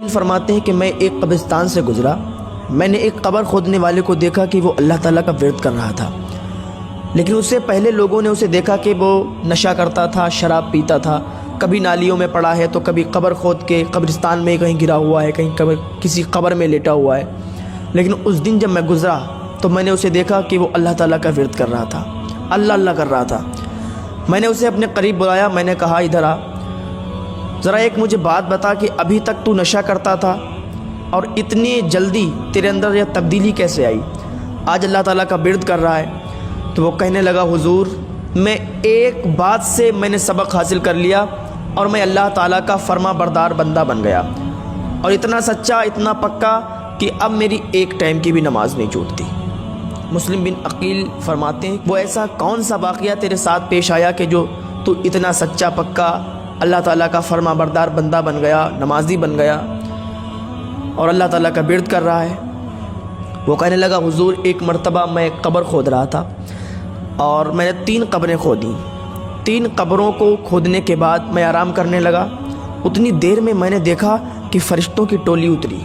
فرماتے ہیں کہ میں ایک قبرستان سے گزرا، میں نے ایک قبر کھودنے والے کو دیکھا کہ وہ اللہ تعالیٰ کا ورد کر رہا تھا، لیکن اس سے پہلے لوگوں نے اسے دیکھا کہ وہ نشہ کرتا تھا، شراب پیتا تھا، کبھی نالیوں میں پڑا ہے تو کبھی قبر کھود کے قبرستان میں کہیں گرا ہوا ہے، کہیں کسی قبر میں لیٹا ہوا ہے۔ لیکن اس دن جب میں گزرا تو میں نے اسے دیکھا کہ وہ اللہ تعالیٰ کا ورد کر رہا تھا، اللہ اللہ کر رہا تھا۔ میں نے اسے اپنے قریب بلایا، میں نے کہا ادھر آ، ذرا ایک مجھے بات بتا کہ ابھی تک تو نشہ کرتا تھا اور اتنی جلدی تیرے اندر یہ تبدیلی کیسے آئی، آج اللہ تعالیٰ کا ورد کر رہا ہے؟ تو وہ کہنے لگا حضور میں ایک بات سے میں نے سبق حاصل کر لیا اور میں اللہ تعالیٰ کا فرما بردار بندہ بن گیا، اور اتنا سچا اتنا پکا کہ اب میری ایک ٹائم کی بھی نماز نہیں چھوٹتی۔ مسلم بن عقیل فرماتے ہیں وہ ایسا کون سا واقعہ تیرے ساتھ پیش آیا کہ جو تو اتنا سچا پکا اللہ تعالیٰ کا فرما بردار بندہ بن گیا، نمازی بن گیا اور اللہ تعالیٰ کا ورد کر رہا ہے؟ وہ کہنے لگا حضور ایک مرتبہ میں قبر کھود رہا تھا اور میں نے 3 قبریں کھودیں۔ 3 قبروں کو کھودنے کے بعد میں آرام کرنے لگا، اتنی دیر میں میں نے دیکھا کہ فرشتوں کی ٹولی اتری،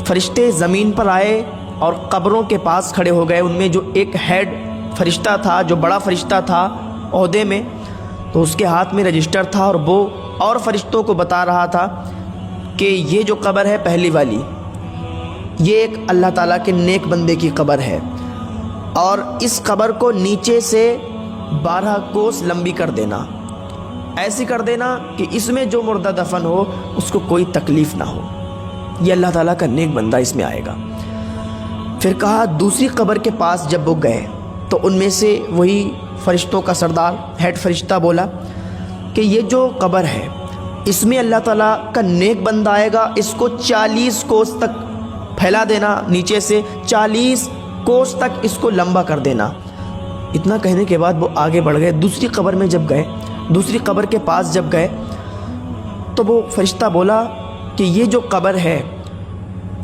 فرشتے زمین پر آئے اور قبروں کے پاس کھڑے ہو گئے۔ ان میں جو ایک ہیڈ فرشتہ تھا، جو بڑا فرشتہ تھا عہدے میں، تو اس کے ہاتھ میں رجسٹر تھا اور وہ اور فرشتوں کو بتا رہا تھا کہ یہ جو قبر ہے پہلی والی، یہ ایک اللہ تعالیٰ کے نیک بندے کی قبر ہے، اور اس قبر کو نیچے سے 12 کوس لمبی کر دینا، ایسی کر دینا کہ اس میں جو مردہ دفن ہو اس کو کوئی تکلیف نہ ہو، یہ اللہ تعالیٰ کا نیک بندہ اس میں آئے گا۔ پھر کہا دوسری قبر کے پاس جب وہ گئے تو ان میں سے وہی فرشتوں کا سردار ہیڈ فرشتہ بولا کہ یہ جو قبر ہے اس میں اللہ تعالیٰ کا نیک بندہ آئے گا، اس کو 40 کوس تک پھیلا دینا، نیچے سے 40 کوس تک اس کو لمبا کر دینا۔ اتنا کہنے کے بعد وہ آگے بڑھ گئے، دوسری قبر میں جب گئے، دوسری قبر کے پاس جب گئے تو وہ فرشتہ بولا کہ یہ جو قبر ہے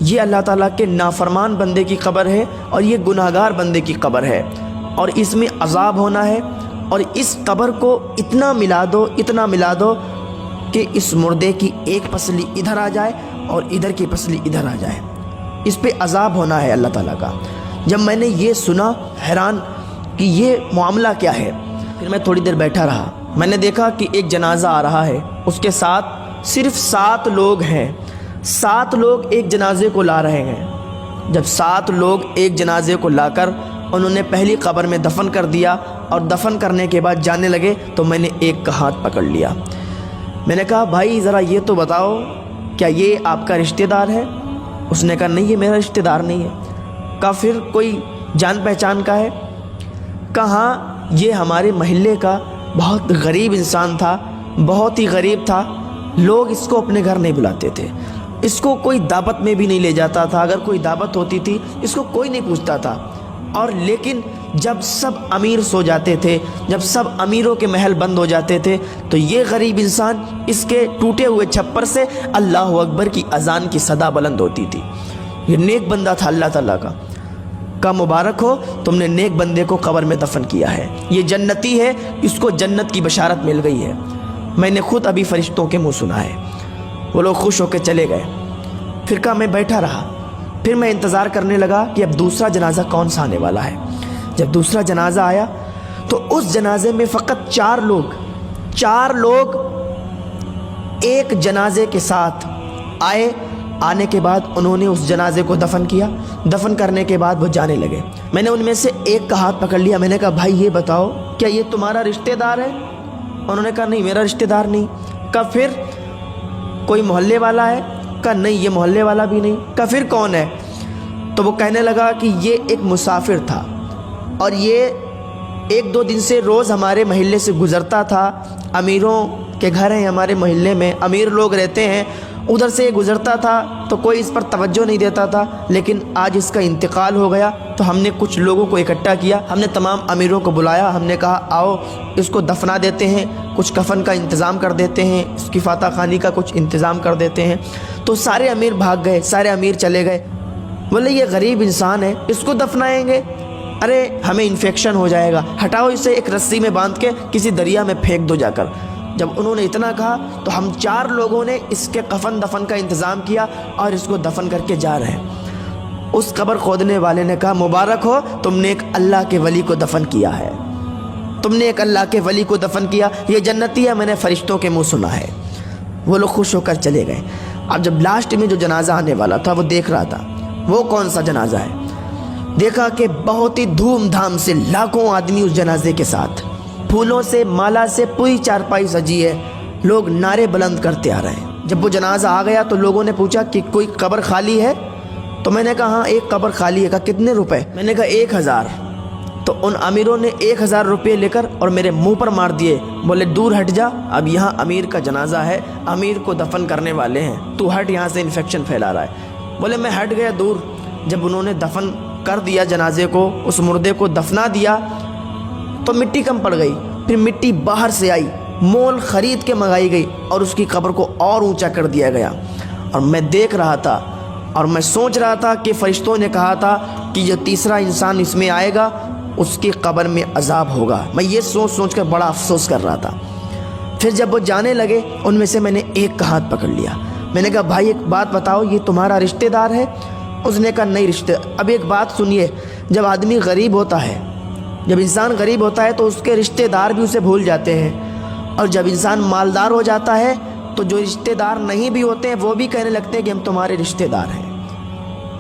یہ اللہ تعالیٰ کے نافرمان بندے کی قبر ہے اور یہ گناہگار بندے کی قبر ہے، اور اس میں عذاب ہونا ہے، اور اس قبر کو اتنا ملا دو اتنا ملا دو کہ اس مردے کی ایک پسلی ادھر آ جائے اور ادھر کی پسلی ادھر آ جائے، اس پہ عذاب ہونا ہے اللہ تعالیٰ کا۔ جب میں نے یہ سنا حیران کہ یہ معاملہ کیا ہے، پھر میں تھوڑی دیر بیٹھا رہا، میں نے دیکھا کہ ایک جنازہ آ رہا ہے، اس کے ساتھ صرف 7 لوگ ہیں، 7 لوگ ایک جنازے کو لا رہے ہیں۔ جب 7 لوگ ایک جنازے کو لا کر انہوں نے پہلی قبر میں دفن کر دیا اور دفن کرنے کے بعد جانے لگے تو میں نے ایک کا ہاتھ پکڑ لیا، میں نے کہا بھائی ذرا یہ تو بتاؤ کیا یہ آپ کا رشتہ دار ہے؟ اس نے کہا نہیں یہ میرا رشتہ دار نہیں ہے۔ کہا پھر کوئی جان پہچان کا ہے؟ کہا یہ ہمارے محلے کا بہت غریب انسان تھا، بہت ہی غریب تھا، لوگ اس کو اپنے گھر نہیں بلاتے تھے، اس کو کوئی دعوت میں بھی نہیں لے جاتا تھا، اگر کوئی دعوت ہوتی تھی اس کو کوئی نہیں پوچھتا تھا، اور لیکن جب سب امیر سو جاتے تھے، جب سب امیروں کے محل بند ہو جاتے تھے تو یہ غریب انسان اس کے ٹوٹے ہوئے چھپر سے اللہ اکبر کی اذان کی صدا بلند ہوتی تھی۔ یہ نیک بندہ تھا اللہ تعالیٰ کا۔ کا مبارک ہو تم نے نیک بندے کو قبر میں دفن کیا ہے، یہ جنتی ہے، اس کو جنت کی بشارت مل گئی ہے۔ میں نے خود ابھی فرشتوں کے منہ سنا ہے۔ وہ لوگ خوش ہو کے چلے گئے۔ پھر کہا میں بیٹھا رہا، پھر میں انتظار کرنے لگا کہ اب دوسرا جنازہ کون سا آنے والا ہے۔ جب دوسرا جنازہ آیا تو اس جنازے میں فقط 4 لوگ ایک جنازے کے ساتھ آئے۔ آنے کے بعد انہوں نے اس جنازے کو دفن کیا، دفن کرنے کے بعد وہ جانے لگے۔ میں نے ان میں سے ایک کا ہاتھ پکڑ لیا، میں نے کہا بھائی یہ بتاؤ کیا یہ تمہارا رشتہ دار ہے؟ انہوں نے کہا نہیں میرا رشتہ دار نہیں۔ کہا پھر کوئی محلے والا ہے؟ کہا نہیں یہ محلے والا بھی نہیں۔ کہا پھر کون ہے؟ تو وہ کہنے لگا کہ یہ ایک مسافر تھا اور یہ 1-2 دن سے روز ہمارے محلے سے گزرتا تھا، امیروں کے گھر ہیں ہمارے محلے میں، امیر لوگ رہتے ہیں، ادھر سے گزرتا تھا تو کوئی اس پر توجہ نہیں دیتا تھا، لیکن آج اس کا انتقال ہو گیا تو ہم نے کچھ لوگوں کو اکٹھا کیا، ہم نے تمام امیروں کو بلایا، ہم نے کہا آؤ اس کو دفنا دیتے ہیں، کچھ کفن کا انتظام کر دیتے ہیں، اس کی فاتح خوانی کا کچھ انتظام کر دیتے ہیں۔ تو سارے امیر بھاگ گئے، سارے امیر چلے گئے، بولے یہ غریب انسان ہے اس کو دفنائیں گے، ارے ہمیں انفیکشن ہو جائے گا، ہٹاؤ اسے ایک رسی میں باندھ کے کسی دریا میں پھینک دو جا کر۔ جب انہوں نے اتنا کہا تو ہم 4 لوگوں نے اس کے کفن دفن کا انتظام کیا اور اس کو دفن کر کے جا رہے ہیں۔ اس قبر کھودنے والے نے کہا مبارک ہو، تم نے ایک اللہ کے ولی کو دفن کیا ہے، تم نے ایک اللہ کے ولی کو دفن کیا، یہ جنتی ہے، میں نے فرشتوں کے منہ سنا ہے۔ وہ لوگ خوش ہو کر چلے گئے۔ اب جب لاسٹ میں جو جنازہ آنے والا تھا وہ دیکھ رہا تھا وہ کون سا جنازہ ہے۔ دیکھا کہ بہت ہی دھوم دھام سے لاکھوں آدمی اس جنازے کے ساتھ، پھولوں سے مالا سے پوری چارپائی سجی ہے، لوگ نعرے بلند کرتے آ رہے ہیں۔ جب وہ جنازہ آ گیا تو لوگوں نے پوچھا کہ کوئی قبر خالی ہے؟ تو میں نے کہا ہاں ایک قبر خالی ہے۔ کہا کتنے روپے؟ میں نے کہا 1000۔ تو ان امیروں نے 1000 روپے لے کر اور میرے منہ پر مار دیے، بولے دور ہٹ جا، اب یہاں امیر کا جنازہ ہے، امیر کو دفن کرنے والے ہیں، تو ہٹ، یہاں سے انفیکشن پھیلا رہا ہے۔ بولے میں ہٹ گیا دور۔ جب انہوں نے دفن کر دیا جنازے کو، اس مردے کو دفنا دیا تو مٹی کم پڑ گئی، پھر مٹی باہر سے آئی، مول خرید کے منگائی گئی اور اس کی قبر کو اور اونچا کر دیا گیا۔ اور میں دیکھ رہا تھا اور میں سوچ رہا تھا کہ فرشتوں نے کہا تھا کہ جو تیسرا انسان اس میں آئے گا اس کی قبر میں عذاب ہوگا۔ میں یہ سوچ کر بڑا افسوس کر رہا تھا۔ پھر جب وہ جانے لگے ان میں سے میں نے ایک کا ہاتھ پکڑ لیا۔ میں نے کہا بھائی ایک بات بتاؤ، یہ تمہارا رشتہ دار ہے؟ اس نے کہا نہیں رشتہ۔ اب ایک بات سنیے، جب آدمی غریب ہوتا ہے، جب انسان غریب ہوتا ہے تو اس کے رشتہ دار بھی اسے بھول جاتے ہیں، اور جب انسان مالدار ہو جاتا ہے تو جو رشتہ دار نہیں بھی ہوتے ہیں وہ بھی کہنے لگتے ہیں کہ ہم تمہارے رشتہ دار ہیں۔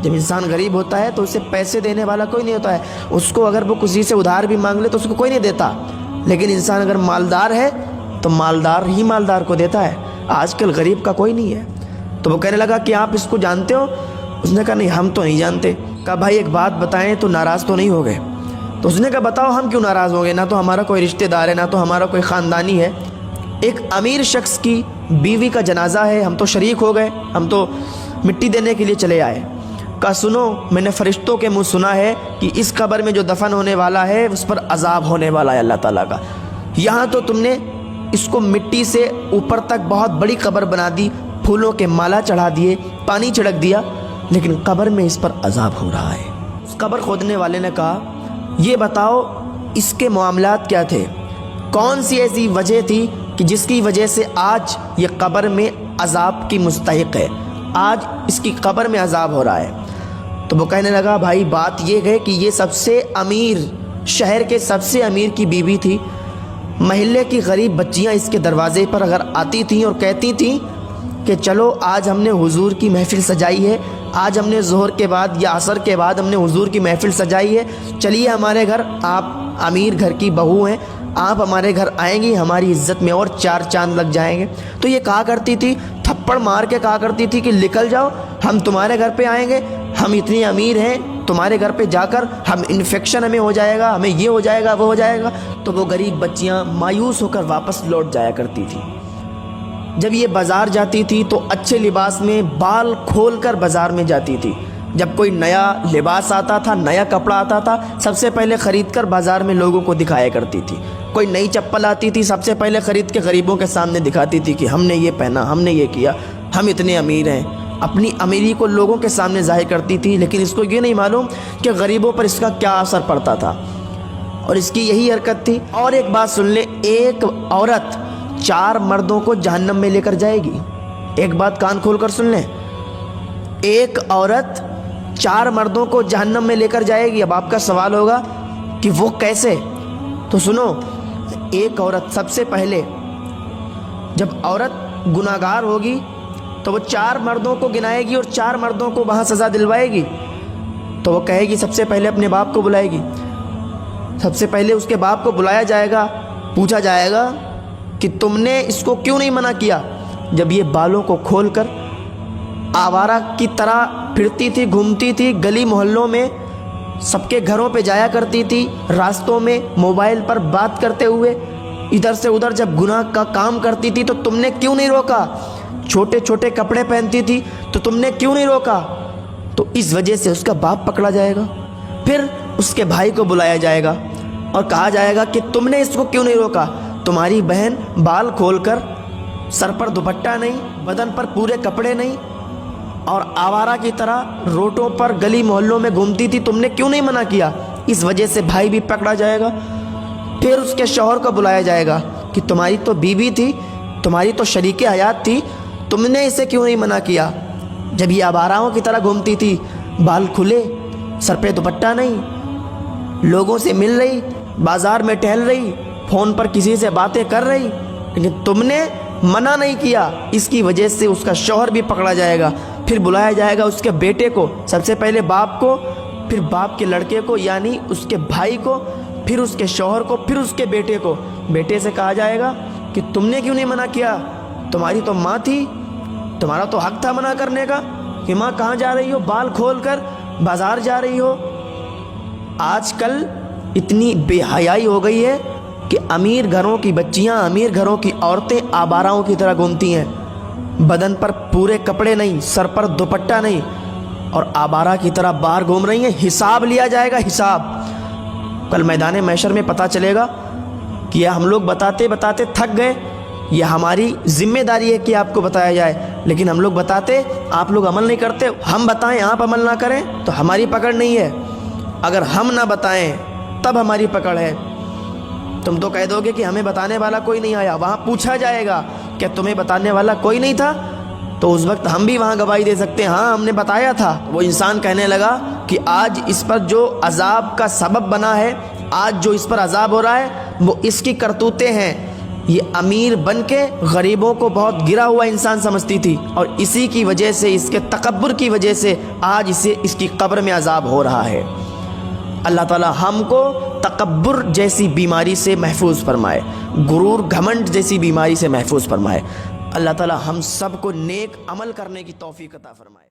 جب انسان غریب ہوتا ہے تو اسے پیسے دینے والا کوئی نہیں ہوتا ہے، اس کو اگر وہ کسی سے ادھار بھی مانگ لے تو اس کو کوئی نہیں دیتا، لیکن انسان اگر مالدار ہے تو مالدار ہی مالدار کو دیتا ہے۔ آج کل غریب کا کوئی نہیں ہے۔ تو وہ کہنے لگا کہ آپ اس کو جانتے ہو؟ اس نے کہا نہیں ہم تو نہیں جانتے۔ کہا بھائی ایک بات بتائیں تو ناراض تو نہیں ہو گئے؟ تو اس نے کہا بتاؤ ہم کیوں ناراض ہوں گے، نہ تو ہمارا کوئی رشتہ دار ہے نہ تو ہمارا کوئی خاندانی ہے، ایک امیر شخص کی بیوی کا جنازہ ہے، ہم تو شریک ہو گئے، ہم تو مٹی دینے کے لیے چلے آئے۔ کہا سنو، میں نے فرشتوں کے منہ سنا ہے کہ اس قبر میں جو دفن ہونے والا ہے اس پر عذاب ہونے والا ہے اللہ تعالیٰ کا۔ یہاں تو تم نے اس کو مٹی سے اوپر تک بہت بڑی قبر بنا دی، پھولوں کے مالا چڑھا دیے، پانی چھڑک دیا، لیکن قبر میں اس پر عذاب ہو رہا ہے۔ اس قبر کھودنے والے نے کہا یہ بتاؤ اس کے معاملات کیا تھے، کون سی ایسی وجہ تھی کہ جس کی وجہ سے آج یہ قبر میں عذاب کی مستحق ہے، آج اس کی قبر میں عذاب ہو رہا ہے؟ تو وہ کہنے لگا بھائی بات یہ ہے کہ یہ سب سے امیر، شہر کے سب سے امیر کی بیوی تھی، محلے کی غریب بچیاں اس کے دروازے پر اگر آتی تھیں اور کہتی تھیں کہ چلو آج ہم نے حضور کی محفل سجائی ہے، آج ہم نے ظہر کے بعد یا عصر کے بعد ہم نے حضور کی محفل سجائی ہے، چلیے ہمارے گھر، آپ امیر گھر کی بہو ہیں، آپ ہمارے گھر آئیں گی، ہماری عزت میں اور 4 چاند لگ جائیں گے۔ تو یہ کہا کرتی تھی، تھپڑ مار کے کہا کرتی تھی کہ نکل جاؤ، ہم تمہارے گھر پہ آئیں گے، ہم اتنی امیر ہیں، تمہارے گھر پہ جا کر ہم انفیکشن ہمیں ہو جائے گا، ہمیں یہ ہو جائے گا وہ ہو جائے گا۔ تو وہ غریب بچیاں مایوس ہو کر واپس لوٹ جایا کرتی تھی۔ جب یہ بازار جاتی تھی تو اچھے لباس میں بال کھول کر بازار میں جاتی تھی۔ جب کوئی نیا لباس آتا تھا، نیا کپڑا آتا تھا، سب سے پہلے خرید کر بازار میں لوگوں کو دکھایا کرتی تھی۔ کوئی نئی چپل آتی تھی، سب سے پہلے خرید کے غریبوں کے سامنے دکھاتی تھی کہ ہم نے یہ پہنا، ہم نے یہ کیا، ہم اتنے امیر ہیں۔ اپنی امیری کو لوگوں کے سامنے ظاہر کرتی تھی، لیکن اس کو یہ نہیں معلوم کہ غریبوں پر اس کا کیا اثر پڑتا تھا، اور اس کی یہی حرکت تھی۔ اور ایک بات سن لیں، ایک عورت 4 مردوں کو جہنم میں لے کر جائے گی۔ ایک بات کان کھول کر سن لیں، ایک عورت 4 مردوں کو جہنم میں لے کر جائے گی۔ اب آپ کا سوال ہوگا کہ وہ کیسے؟ تو سنو، ایک عورت سب سے پہلے جب عورت گناہگار ہوگی تو وہ 4 مردوں کو گنائے گی اور 4 مردوں کو وہاں سزا دلوائے گی۔ تو وہ کہے گی، سب سے پہلے اپنے باپ کو بلائے گی، سب سے پہلے اس کے باپ کو بلایا جائے گا، پوچھا جائے گا کہ تم نے اس کو کیوں نہیں منع کیا جب یہ بالوں کو کھول کر آوارہ کی طرح پھرتی تھی، گھومتی تھی، گلی محلوں میں سب کے گھروں پہ جایا کرتی تھی، راستوں میں موبائل پر بات کرتے ہوئے ادھر سے ادھر جب گناہ کا کام کرتی تھی تو تم نے کیوں نہیں روکا؟ چھوٹے چھوٹے کپڑے پہنتی تھی تو تم نے کیوں نہیں روکا؟ تو اس وجہ سے اس کا باپ پکڑا جائے گا، پھر اس کے بھائی کو بلایا جائے گا اور کہا جائے گا کہ تم نے اس کو کیوں نہیں روکا؟ تمہاری بہن بال کھول کر، سر پر دوپٹہ نہیں، بدن پر پورے کپڑے نہیں، اور آوارہ کی طرح روڈوں پر گلی محلوں میں گھومتی تھی، تم نے کیوں نہیں منع کیا؟ اس وجہ سے بھائی بھی پکڑا جائے گا۔ پھر اس کے شوہر کو بلایا جائے گا کہ تمہاری تو بیوی تھی، تمہاری تو شریک حیات تھی, تم نے اسے کیوں نہیں منع کیا؟ جب یہ آواراؤں کی طرح گھومتی تھی, بال کھلے, سر پہ دوپٹہ نہیں, لوگوں سے مل رہی, بازار میں ٹہل رہی, فون پر کسی سے باتیں کر رہی, لیکن تم نے منع نہیں کیا. اس کی وجہ سے اس کا شوہر بھی پکڑا جائے گا, پھر بلایا جائے گا اس کے بیٹے کو, سب سے پہلے باپ کو, پھر باپ کے لڑکے کو یعنی اس کے بھائی کو, پھر اس کے شوہر کو, پھر اس کے بیٹے کو. بیٹے سے کہا جائے گا کہ تم نے کیوں نہیں منع کیا؟ تمہاری تو ماں تھی, تمہارا تو حق تھا منع کرنے کا کہ ماں کہاں جا رہی ہو, بال کھول کر بازار جا رہی ہو. آج کل اتنی بے حیائی ہو گئی ہے کہ امیر گھروں کی بچیاں, امیر گھروں کی عورتیں آواراؤں کی طرح گھومتی ہیں, بدن پر پورے کپڑے نہیں, سر پر دوپٹہ نہیں, اور آوارہ کی طرح باہر گھوم رہی ہیں. حساب لیا جائے گا, حساب. کل میدان محشر میں پتہ چلے گا کہ یہ ہم لوگ بتاتے بتاتے تھک گئے, یہ ہماری ذمہ داری ہے کہ آپ کو بتایا جائے, لیکن ہم لوگ بتاتے, آپ لوگ عمل نہیں کرتے. ہم بتائیں, آپ عمل نہ کریں تو ہماری پکڑ نہیں ہے. اگر ہم نہ بتائیں تب ہماری پکڑ ہے. تم تو کہہ دو گے کہ ہمیں بتانے والا کوئی نہیں آیا. وہاں پوچھا جائے گا کہ تمہیں بتانے والا کوئی نہیں تھا, تو اس وقت ہم بھی وہاں گواہی دے سکتے ہیں, ہاں ہم نے بتایا تھا. وہ انسان کہنے لگا کہ آج اس پر جو عذاب کا سبب بنا ہے, آج جو اس پر عذاب ہو رہا ہے وہ اس کی کرتوتیں ہیں. یہ امیر بن کے غریبوں کو بہت گرا ہوا انسان سمجھتی تھی, اور اسی کی وجہ سے, اس کے تکبر کی وجہ سے آج اسے اس کی قبر میں عذاب ہو رہا ہے. اللہ تعالی ہم کو تکبر جیسی بیماری سے محفوظ فرمائے, غرور گھمنڈ جیسی بیماری سے محفوظ فرمائے. اللہ تعالی ہم سب کو نیک عمل کرنے کی توفیق عطا فرمائے.